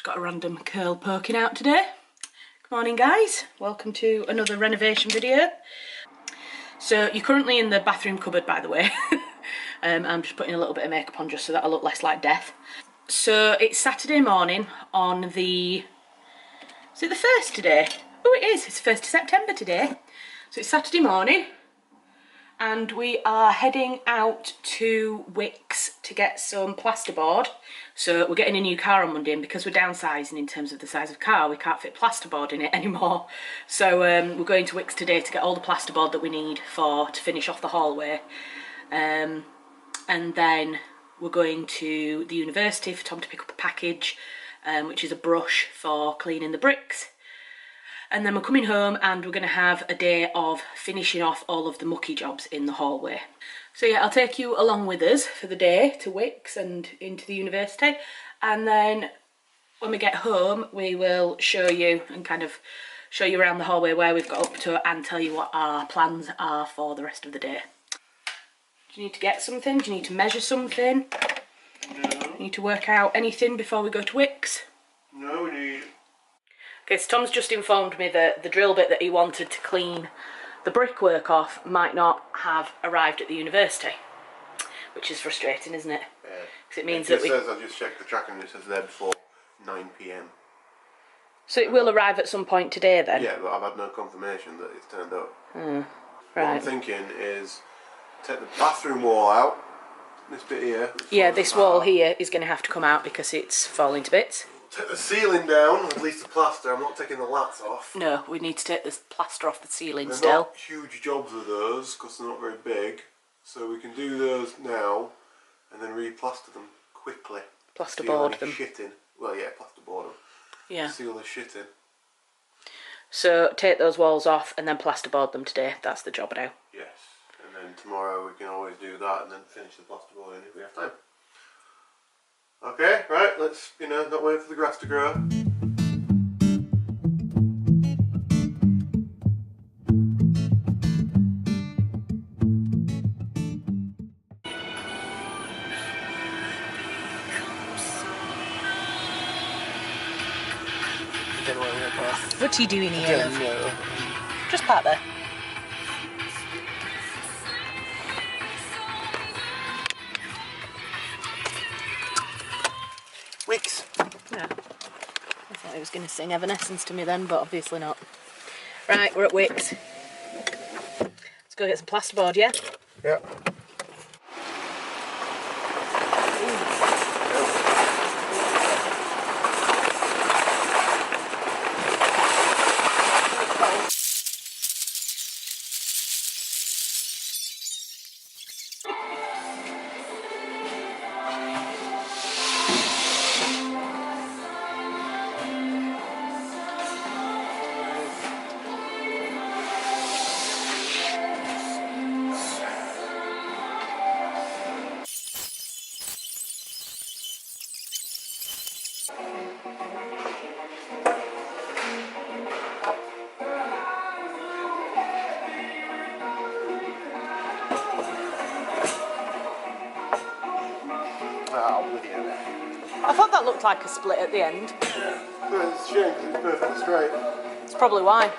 got a random curl poking out today. Good morning guys, welcome to another renovation video. So you're currently in the bathroom cupboard, by the way. I'm just putting a little bit of makeup on just so that I look less like death. So it's Saturday morning on the... is it the 1st today? Oh, it is, it's 1st of September today. So it's Saturday morning and we are heading out to Wickes to get some plasterboard. So we're getting a new car on Monday, and because we're downsizing in terms of the size of car, we can't fit plasterboard in it anymore. So we're going to Wickes today to get all the plasterboard that we need to finish off the hallway. And then we're going to the university for Tom to pick up a package, which is a brush for cleaning the bricks. And then we're coming home and we're going to have a day of finishing off all of the mucky jobs in the hallway. So yeah, I'll take you along with us for the day to Wickes and into the university. And then when we get home, we will show you and kind of show you around the hallway where we've got up to and tell you what our plans are for the rest of the day. Do you need to get something? Do you need to measure something? No. Do you need to work out anything before we go to Wickes? No, we need... Okay, so Tom's just informed me that the drill bit that he wanted to clean the brickwork off might not have arrived at the university, which is frustrating, isn't it? Yeah. Because it means it that we... says, I just checked the tracking and it says there before 9 PM. So it will arrive at some point today then? Yeah, but I've had no confirmation that it's turned up. Right. What I'm thinking is take the bathroom wall out, this bit here. Yeah, this wall here is going to have to come out because it's falling to bits. Take the ceiling down, at least the plaster. I'm not taking the lats off. No, we need to take the plaster off the ceiling They're still. not huge jobs of those because they're not very big. So we can do those now and then re-plaster them quickly. Plasterboard them. Shit in. Well, yeah, plasterboard them. Yeah. Seal the shit in. So take those walls off and then plasterboard them today. That's the job now. Yes. And then tomorrow we can always do that and then finish the plasterboard if we have time. Okay, right, let's, not wait for the grass to grow. What are you doing here? No. Just park there. Wickes. Yeah. I thought he was going to sing Evanescence to me then, but obviously not. Right, we're at Wickes. Let's go get some plasterboard, yeah? Yeah. I thought that looked like a split at the end. Well, it's a shame because it's perfectly straight. That's probably why.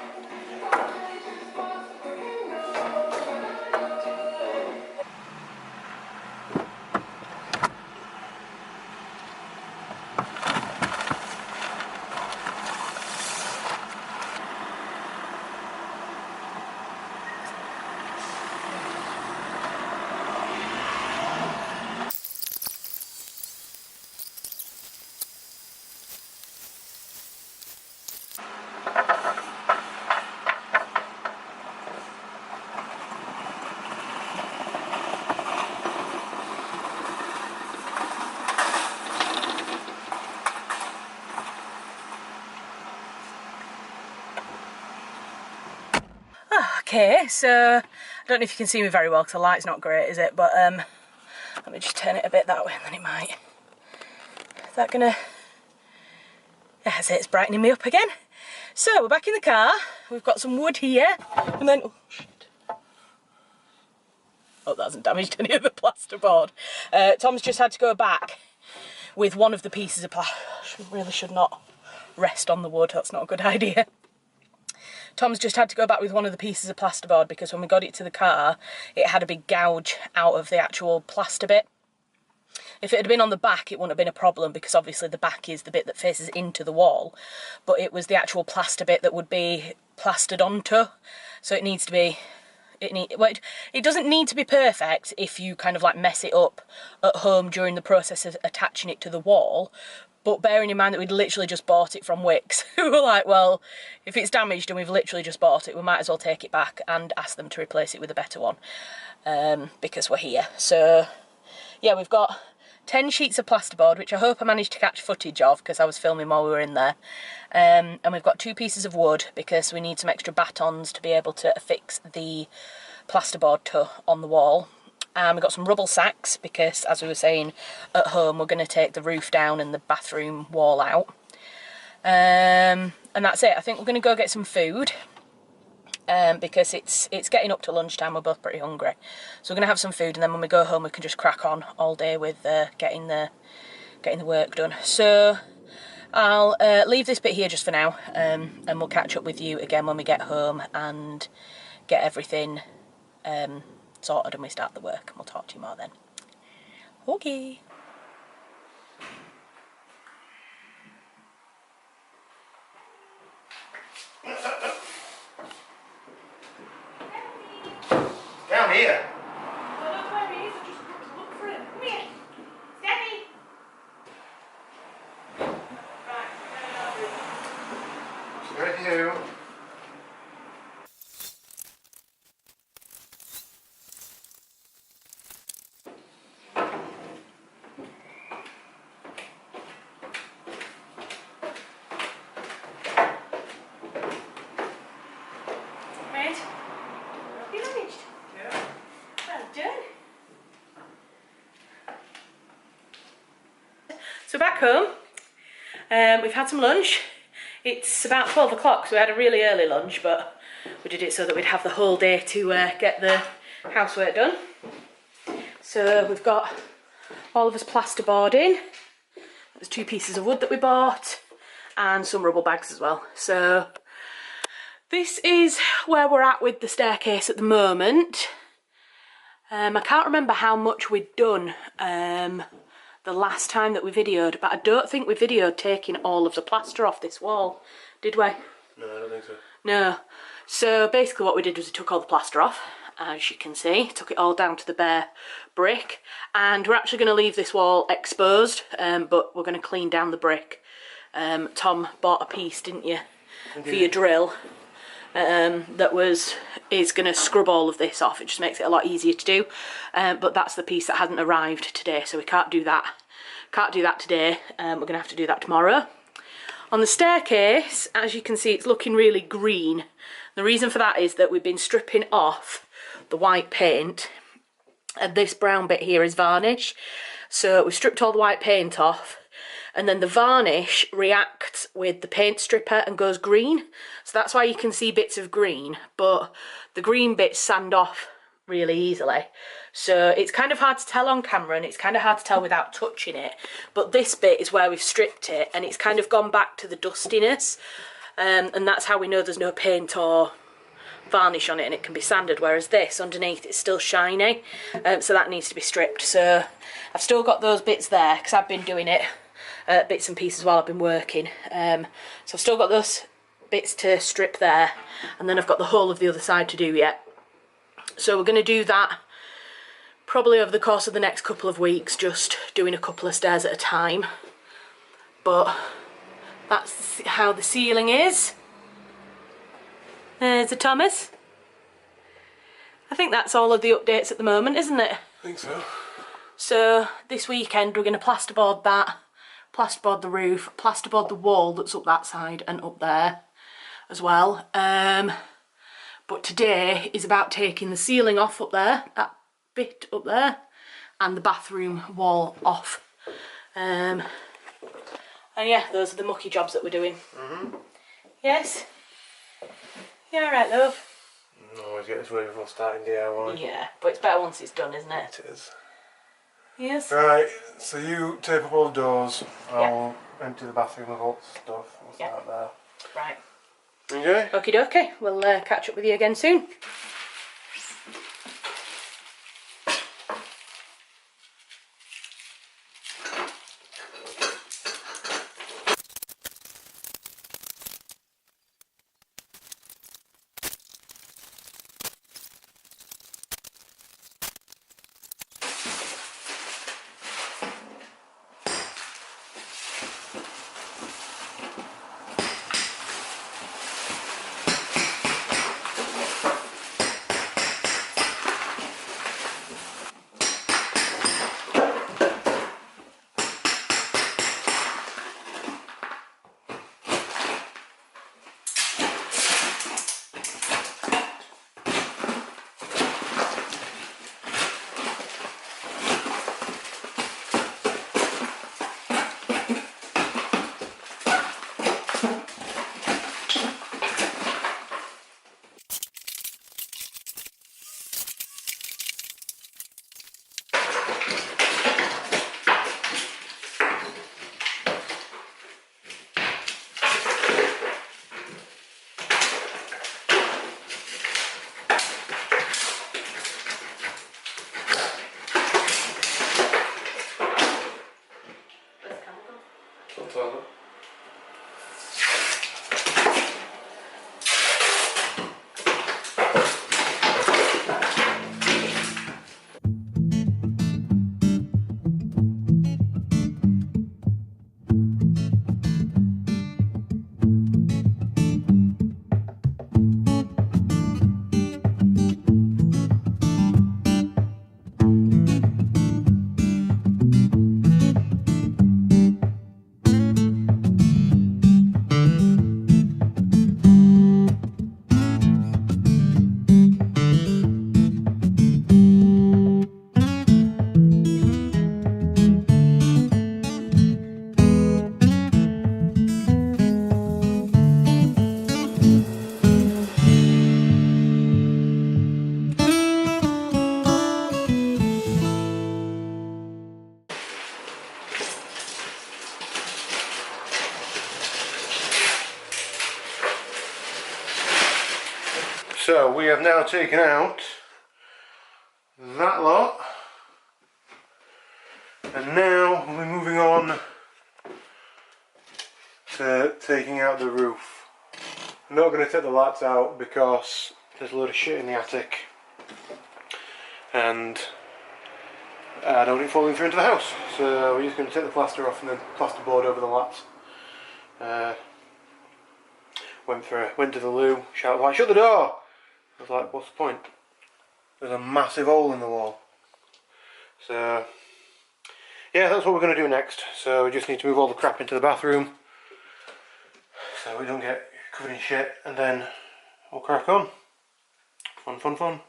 Okay, so I don't know if you can see me very well because the light's not great, is it? But let me just turn it a bit that way and then it might. Is that gonna... Yeah, I say it's brightening me up again. So we're back in the car. We've got some wood here and then... Oh, shit. Oh, that hasn't damaged any of the plasterboard. Tom's just had to go back with one of the pieces of really should not rest on the wood, that's not a good idea. Tom's just had to go back with one of the pieces of plasterboard because when we got it to the car, it had a big gouge out of the actual plaster bit. If it had been on the back, it wouldn't have been a problem because obviously the back is the bit that faces into the wall, but it was the actual plaster bit that would be plastered onto. So it needs to be, it doesn't need to be perfect if you kind of like mess it up at home during the process of attaching it to the wall. But bearing in mind that we'd literally just bought it from Wickes, we were like, well, if it's damaged and we've literally just bought it, we might as well take it back and ask them to replace it with a better one, because we're here. So yeah, we've got 10 sheets of plasterboard, which I hope I managed to catch footage of because I was filming while we were in there. And we've got 2 pieces of wood because we need some extra batons to be able to affix the plasterboard to on the wall. And we've got some rubble sacks because, as we were saying, at home we're going to take the roof down and the bathroom wall out. And that's it. I think we're going to go get some food. Because it's getting up to lunchtime, we're both pretty hungry. So we're going to have some food and then when we go home we can just crack on all day with getting the work done. So I'll leave this bit here just for now, and we'll catch up with you again when we get home and get everything sorted and we start the work, and we'll talk to you more then. Okay. Down here. I don't know where he is, I just look for him. Come here. Steady. Right, Right here. Right. You managed. Yeah. Well done. So back home, we've had some lunch. It's about 12 o'clock, so we had a really early lunch, but we did it so that we'd have the whole day to get the housework done. So we've got all of us plasterboard in. There's 2 pieces of wood that we bought and some rubble bags as well. So this is where we're at with the staircase at the moment. I can't remember how much we'd done the last time that we videoed, but I don't think we videoed taking all of the plaster off this wall, did we? No, I don't think so. No. So basically what we did was we took all the plaster off, as you can see, took it all down to the bare brick, and we're actually going to leave this wall exposed, but we're going to clean down the brick. Tom bought a piece, didn't you, for your drill, that is going to scrub all of this off. It just makes it a lot easier to do, but that's the piece that hasn't arrived today, so we can't do that. Can't do that today. We're going to have to do that tomorrow. On the staircase, as you can see, it's looking really green. The reason for that is that we've been stripping off the white paint, and this brown bit here is varnish. So we stripped all the white paint off, and then the varnish reacts with the paint stripper and goes green. So that's why you can see bits of green, but the green bits sand off really easily. So it's kind of hard to tell on camera, and it's kind of hard to tell without touching it. But this bit is where we've stripped it, and it's kind of gone back to the dustiness. And that's how we know there's no paint or varnish on it and it can be sanded, whereas this underneath it's still shiny, so that needs to be stripped. So I've still got those bits there because I've been doing it bits and pieces while I've been working, so I've still got those bits to strip there, and then I've got the whole of the other side to do yet. So we're going to do that probably over the course of the next couple of weeks, just doing a couple of stairs at a time. But that's how the ceiling is. There's a Thomas. I think that's all of the updates at the moment, isn't it? I think so. So this weekend we're going to plasterboard that, plasterboard the roof, plasterboard the wall that's up that side and up there as well. But today is about taking the ceiling off up there, that bit up there, and the bathroom wall off. And yeah, those are the mucky jobs that we're doing. Yes? You alright, love? Always get this ready before starting DIY. Yeah, but it's better once it's done, isn't it? It is. Yes. Right, so you tape up all the doors. I'll empty the bathroom of all the stuff. We'll start there. Right. Okay. Okie dokie. We'll catch up with you again soon. So we have now taken out that lot, and now we're moving on to taking out the roof. I'm not going to take the lats out because there's a load of shit in the attic and I don't want it falling through into the house. So we're just going to take the plaster off and then plasterboard over the lats. Went to the loo, shouted like, "Shut the door!" I was like, what's the point? There's a massive hole in the wall. So yeah, that's what we're going to do next. So we just need to move all the crap into the bathroom so we don't get covered in shit, and then we'll crack on. Fun, fun, fun.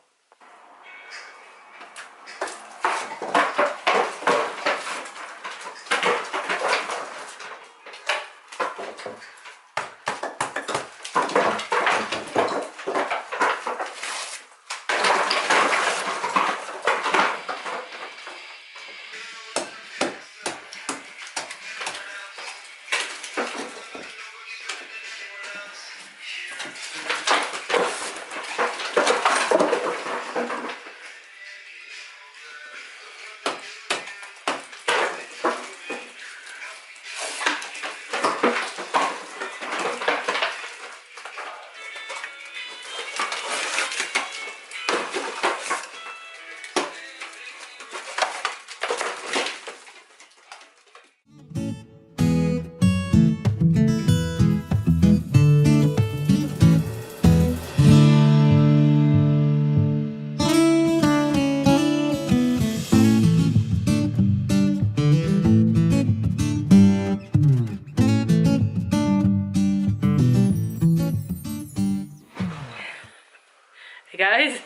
Hey guys,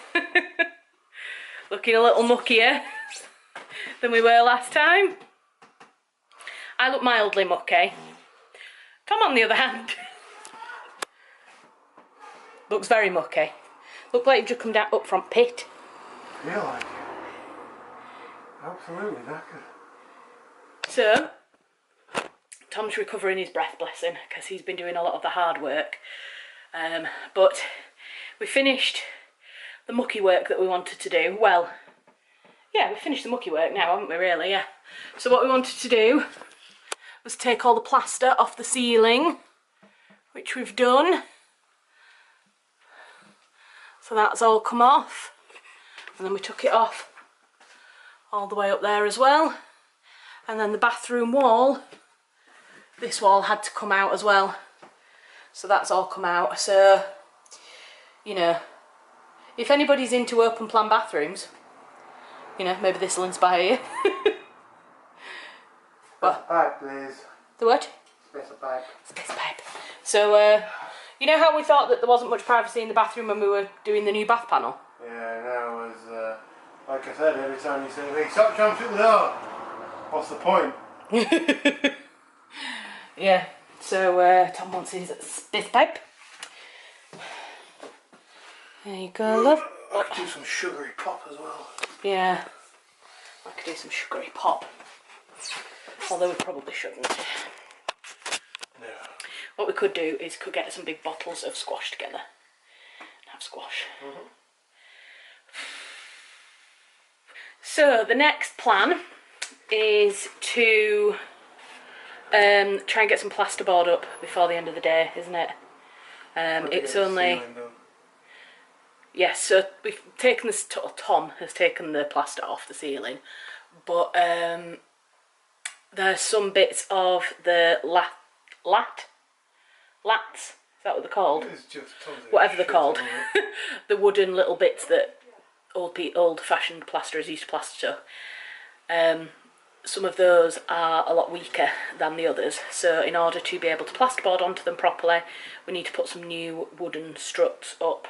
looking a little muckier than we were last time. I look mildly mucky. Tom, on the other hand, looks very mucky. Look like you've just come down up from pit. I feel like it. Absolutely knackered. So, Tom's recovering his breath, bless him, because he's been doing a lot of the hard work. But we finished the mucky work that we wanted to do. Well, yeah, we finished the mucky work now, haven't we, really? Yeah. So what we wanted to do was take all the plaster off the ceiling, which we've done. So that's all come off. And then we took it off all the way up there as well. And then the bathroom wall, this wall had to come out as well. So that's all come out. So, you know, if anybody's into open plan bathrooms, you know, maybe this will inspire you. What? Pipe, please. The what? Space of pipe. Space pipe. So, you know how we thought that there wasn't much privacy in the bathroom when we were doing the new bath panel? Yeah, now as like I said, every time you say, "Hey, stop trying to shut the door," what's the point? Yeah. So Tom wants his space pipe. There you go, love. I could do some sugary pop as well. Yeah. I could do some sugary pop. Although we probably shouldn't. No. What we could do is could get some big bottles of squash together and have squash. Mm-hmm. So the next plan is to try and get some plasterboard up before the end of the day, isn't it? It's only... Yes, so we've taken this, Tom has taken the plaster off the ceiling, but there's some bits of the lats, is that what they're called? It's just whatever they're called. The wooden little bits that old-fashioned plasterers used to plaster to. Some of those are a lot weaker than the others, so in order to be able to plasterboard onto them properly, we need to put some new wooden struts up,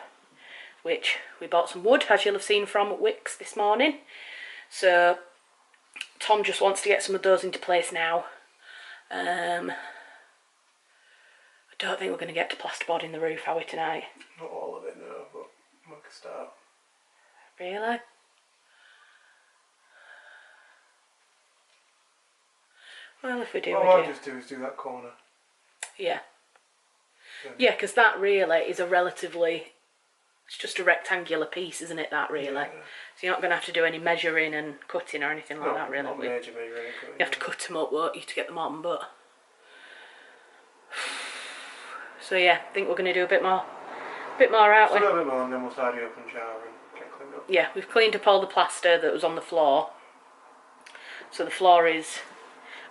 which we bought some wood, as you'll have seen from Wicks this morning. So Tom just wants to get some of those into place now. I don't think we're going to get to plasterboarding the roof, are we, tonight? Not all of it, no, but we can start. Really? Well, if we do, All we I'll do. just do is do that corner. Yeah. Then. Yeah, because that really is a relatively... It's just a rectangular piece, isn't it, that really? Yeah. So you're not going to have to do any measuring and cutting or anything like that, really. Not major measuring. You have to cut them up, won't you, to get them on, but... So yeah, I think we're going to do a bit more out. A little bit more and then we'll tidy up and shower and get cleaned up. Yeah, we've cleaned up all the plaster that was on the floor. So the floor is...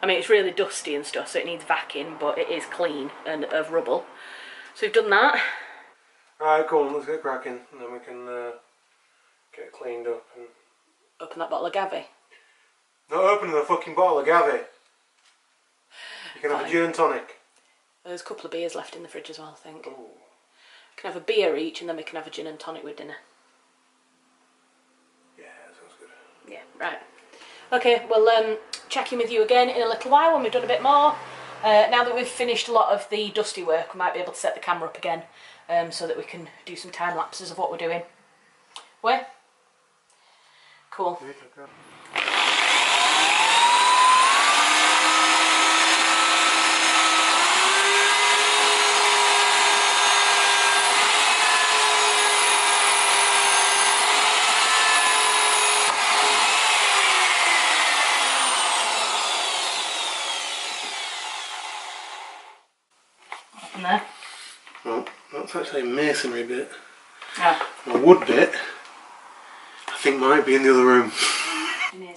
I mean, it's really dusty and stuff, so it needs vacuuming, but it is clean and of rubble. So we've done that. Alright, cool, let's get cracking and then we can get cleaned up and... Open that bottle of Gavi. Not opening the fucking bottle of Gavi. You can have a gin and tonic. There's a couple of beers left in the fridge as well, I think. Ooh. We can have a beer each and then we can have a gin and tonic with dinner. Yeah, that sounds good. Yeah, right. Okay, we'll check in with you again in a little while when we've done a bit more. Now that we've finished a lot of the dusty work, we might be able to set the camera up again so that we can do some time lapses of what we're doing. Where? Cool. There. Well, that's actually a masonry bit. Ah. A wood bit, I think might be in the other room. Easier.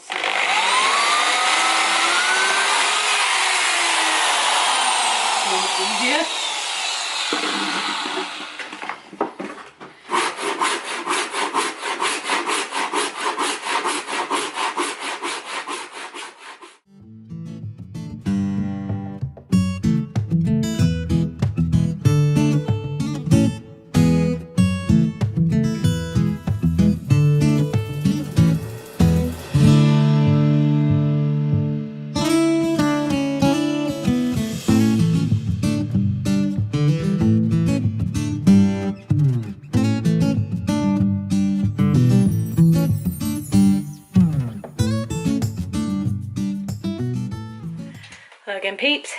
again, peeps.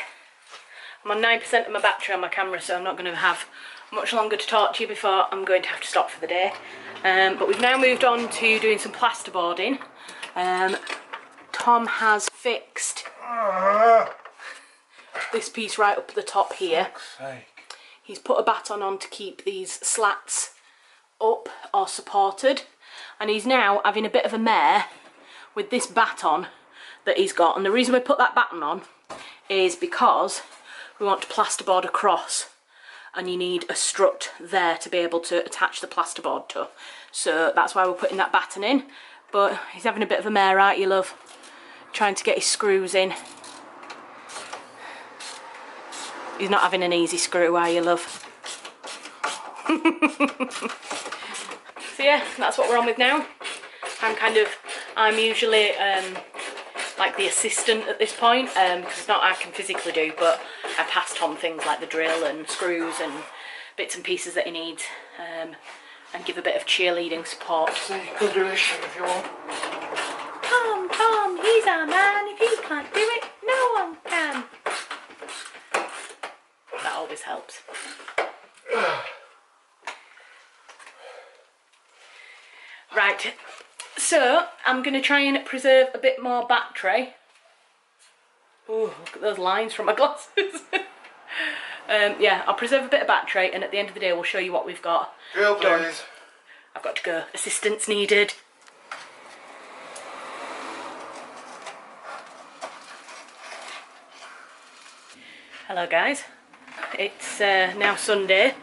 I'm on 9% of my battery on my camera, so I'm not going to have much longer to talk to you before I'm going to have to stop for the day. But we've now moved on to doing some plasterboarding. Tom has fixed this piece right up at the top here. He's put a baton on to keep these slats up or supported, and he's now having a bit of a mare with this baton that he's got. And the reason we put that baton on is because we want to plasterboard across, and you need a strut there to be able to attach the plasterboard to. So that's why we're putting that baton in. But he's having a bit of a mare, aren't you, love? Trying to get his screws in. He's not having an easy screw, are you, love? So yeah, that's what we're on with now. I'm usually like the assistant at this point, because it's not I can physically do, but I pass Tom things like the drill and screws and bits and pieces that he needs, and give a bit of cheerleading support. So you can do this shit if you want. Tom, he's our man. If he can't do it, no one can. That always helps. Right, so I'm going to try and preserve a bit more battery. Oh, look at those lines from my glasses. Yeah, I'll preserve a bit of battery, and at the end of the day we'll show you what we've got done. I've got to go. Assistance needed. Hello guys, it's now Sunday.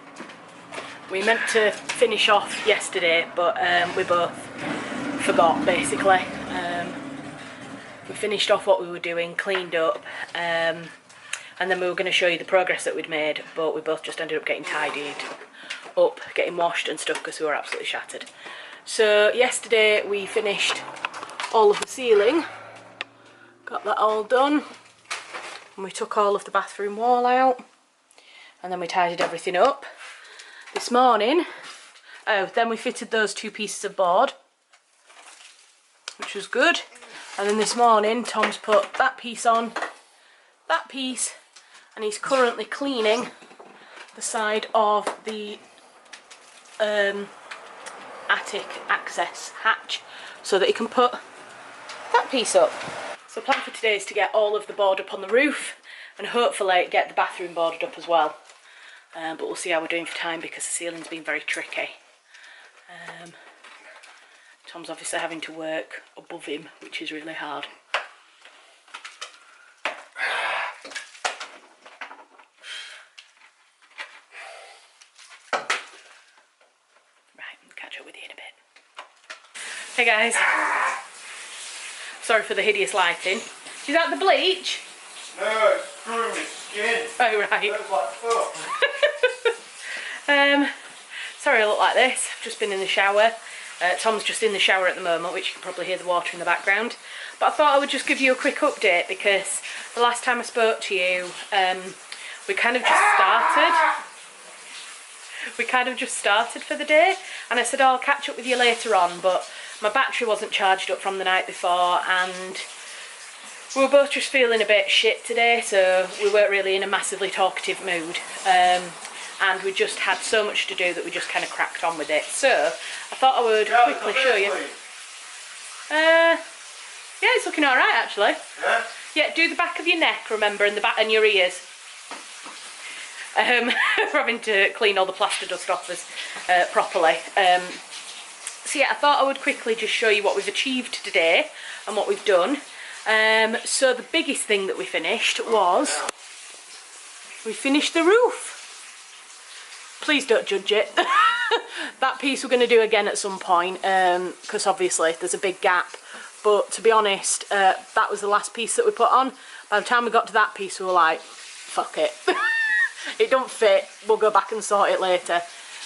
We meant to finish off yesterday, but we both forgot, basically. We finished off what we were doing, cleaned up, and then we were going to show you the progress that we'd made, but we both just ended up getting tidied up, getting washed and stuff, because we were absolutely shattered. So yesterday we finished all of the ceiling, got that all done, and we took all of the bathroom wall out, and then we tidied everything up. This morning, then we fitted those 2 pieces of board, which was good. And then this morning, Tom's put that piece on, that piece, and he's currently cleaning the side of the attic access hatch so that he can put that piece up. So the plan for today is to get all of the board up on the roof and hopefully get the bathroom boarded up as well. But we'll see how we're doing for time, because the ceiling's been very tricky. Tom's obviously having to work above him, which is really hard. Right, I'll catch up with you in a bit. Hey guys. Sorry for the hideous lighting. Is that the bleach? No, it's screwing my skin. Oh right. It looks like fuck. Sorry I look like this. I've just been in the shower. Tom's just in the shower at the moment, which you can probably hear the water in the background. But I thought I would just give you a quick update, because the last time I spoke to you, we kind of just started. We kind of just started for the day, and I said, oh, I'll catch up with you later on, but my battery wasn't charged up from the night before, and we were both just feeling a bit shit today, so we weren't really in a massively talkative mood. And we just had so much to do that we just kind of cracked on with it. So I thought I would quickly show you. Yeah, it's looking all right actually. Yeah. Yeah, do the back of your neck, remember, and the back and your ears. We're having to clean all the plaster dust off us properly. So yeah, I thought I would quickly just show you what we've achieved today and what we've done. So the biggest thing that we finished was we finished the roof. Please don't judge it. That piece we're going to do again at some point, because obviously there's a big gap. But to be honest, that was the last piece that we put on. By the time we got to that piece, we were like, fuck it. It don't fit, we'll go back and sort it later.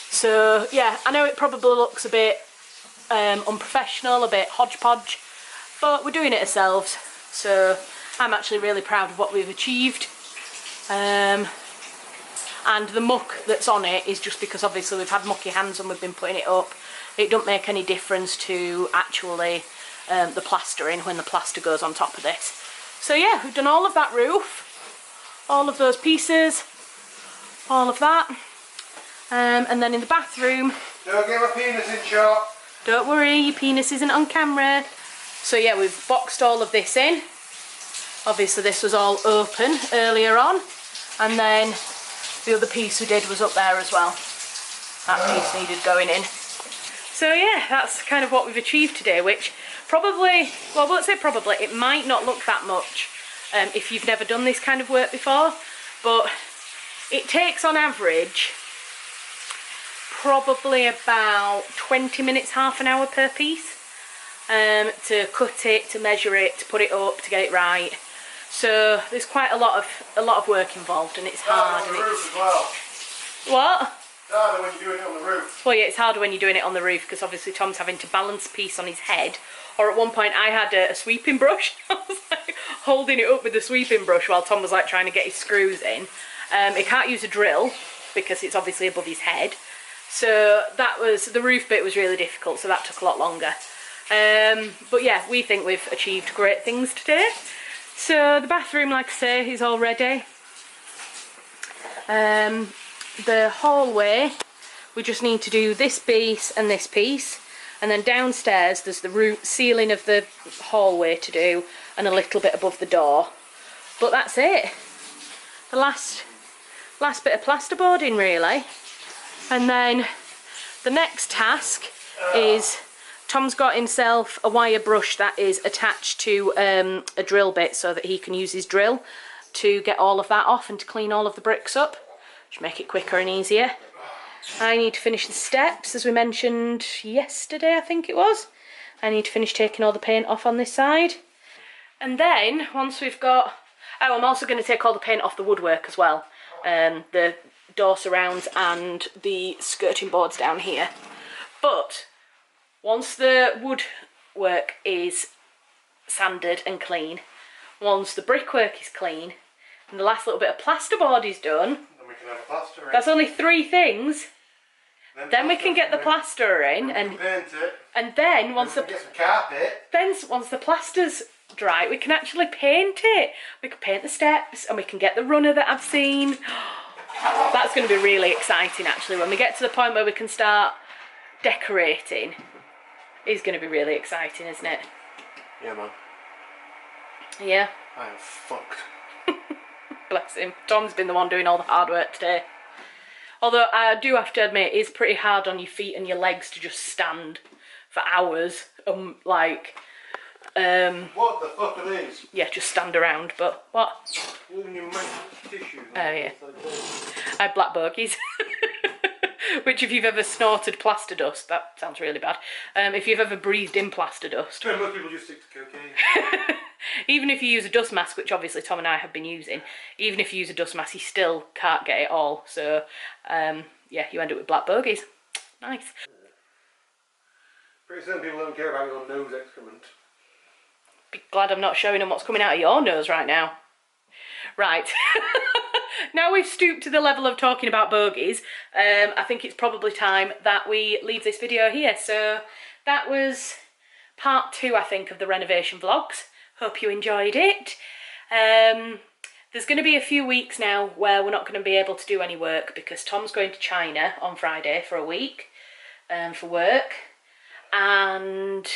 So yeah, I know it probably looks a bit unprofessional, a bit hodgepodge, but we're doing it ourselves. So I'm actually really proud of what we've achieved. And the muck that's on it is just because obviously we've had mucky hands and we've been putting it up. It don't make any difference to actually the plastering when the plaster goes on top of this. So yeah, we've done all of that roof. all of those pieces, all of that. And then in the bathroom... Don't get my penis in shot. Don't worry, your penis isn't on camera. So yeah, we've boxed all of this in. Obviously this was all open earlier on. And then the other piece we did was up there as well. That piece needed going in. So yeah, that's kind of what we've achieved today, which probably, well, I won't say probably, it might not look that much if you've never done this kind of work before, but it takes on average probably about 20 minutes, half an hour per piece to cut it, to measure it, to put it up, to get it right. So there's quite a lot of work involved, and it's hard. On the roof as well. What? It's harder when you're doing it on the roof. Well, yeah, it's harder when you're doing it on the roof because obviously Tom's having to balance a piece on his head. Or at one point I had a sweeping brush. I was like holding it up with the sweeping brush while Tom was like trying to get his screws in. He can't use a drill because it's obviously above his head. So that was, the roof bit was really difficult, so that took a lot longer. But yeah, we think we've achieved great things today. So the bathroom, like I say, is all ready. The hallway, we just need to do this piece and this piece. And then downstairs there's the roof ceiling of the hallway to do and a little bit above the door. But that's it. The last bit of plasterboarding really. And then the next task is Tom's got himself a wire brush that is attached to a drill bit so that he can use his drill to get all of that off and to clean all of the bricks up, which make it quicker and easier. I need to finish the steps, as we mentioned yesterday, I think it was. I need to finish taking all the paint off on this side. And then, once we've got... Oh, I'm also going to take all the paint off the woodwork as well. The door surrounds and the skirting boards down here. But, once the woodwork is sanded and clean, once the brickwork is clean, and the last little bit of plasterboard is done, Then we can have a plaster in. that's only 3 things. Then we can get the plaster in, and paint it. And then once the get some carpet. Then once the plaster's dry, we can actually paint it. We can paint the steps, and we can get the runner that I've seen. That's going to be really exciting actually. When we get to the point where we can start decorating, it's going to be really exciting, isn't it? Yeah, man. Yeah. I am fucked. Bless him. Tom's been the one doing all the hard work today. Although I do have to admit, it is pretty hard on your feet and your legs to just stand for hours. What the fuck are these? Yeah, just stand around. But what? You tissues. Oh yeah. I have black bogies. Which, if you've ever snorted plaster dust, that sounds really bad. If you've ever breathed in plaster dust. Most people just stick to cocaine. Even if you use a dust mask, which obviously Tom and I have been using, even if you use a dust mask, you still can't get it all. So, yeah, you end up with black bogies. Nice. Pretty soon people don't care about your nose excrement. Be glad I'm not showing them what's coming out of your nose right now. Right. Now we've stooped to the level of talking about bogies, I think it's probably time that we leave this video here. So that was part 2, I think, of the renovation vlogs. Hope you enjoyed it. There's going to be a few weeks now where we're not going to be able to do any work because Tom's going to China on Friday for a week for work, and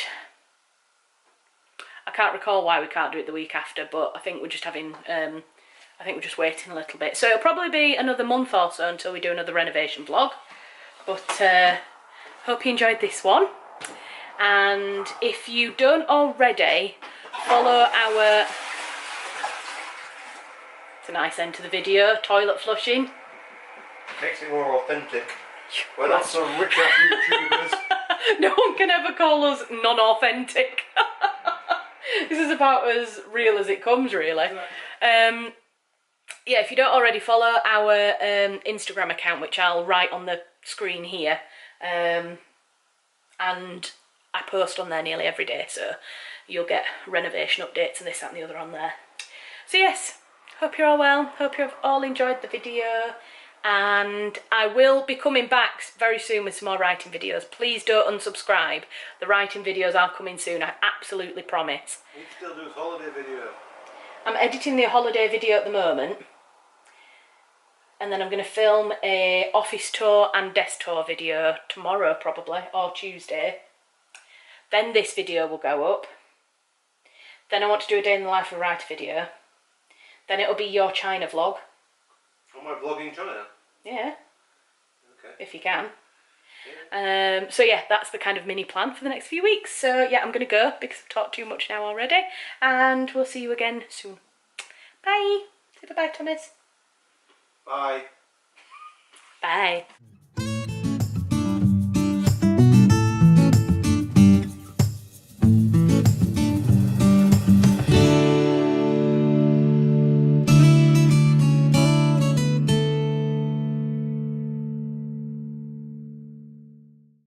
I can't recall why we can't do it the week after, but I think we're just having I think we're just waiting a little bit. So it'll probably be another month or so until we do another renovation vlog. But hope you enjoyed this one. And if you don't already, follow our... It's a nice end to the video, toilet flushing. Makes it more authentic. We're not some rich-ass YouTubers. No one can ever call us non-authentic. This is about as real as it comes, really. Yeah, if you don't already follow our Instagram account, which I'll write on the screen here, and I post on there nearly every day, so you'll get renovation updates and this, that and the other on there. So yes, hope you're all well, hope you've all enjoyed the video, and I will be coming back very soon with some more writing videos. Please don't unsubscribe. The writing videos are coming soon, I absolutely promise. You can still do his holiday video. I'm editing the holiday video at the moment. and then I'm going to film a office tour and desk tour video tomorrow probably, or Tuesday. Then this video will go up. Then I want to do a day in the life of a writer video. Then it'll be your China vlog. Am I vlogging China? Yeah. Okay. If you can. Yeah. So yeah, that's the kind of mini plan for the next few weeks. So yeah, I'm going to go because I've talked too much now already. And we'll see you again soon. Bye. Say bye-bye, Thomas. Bye. Bye.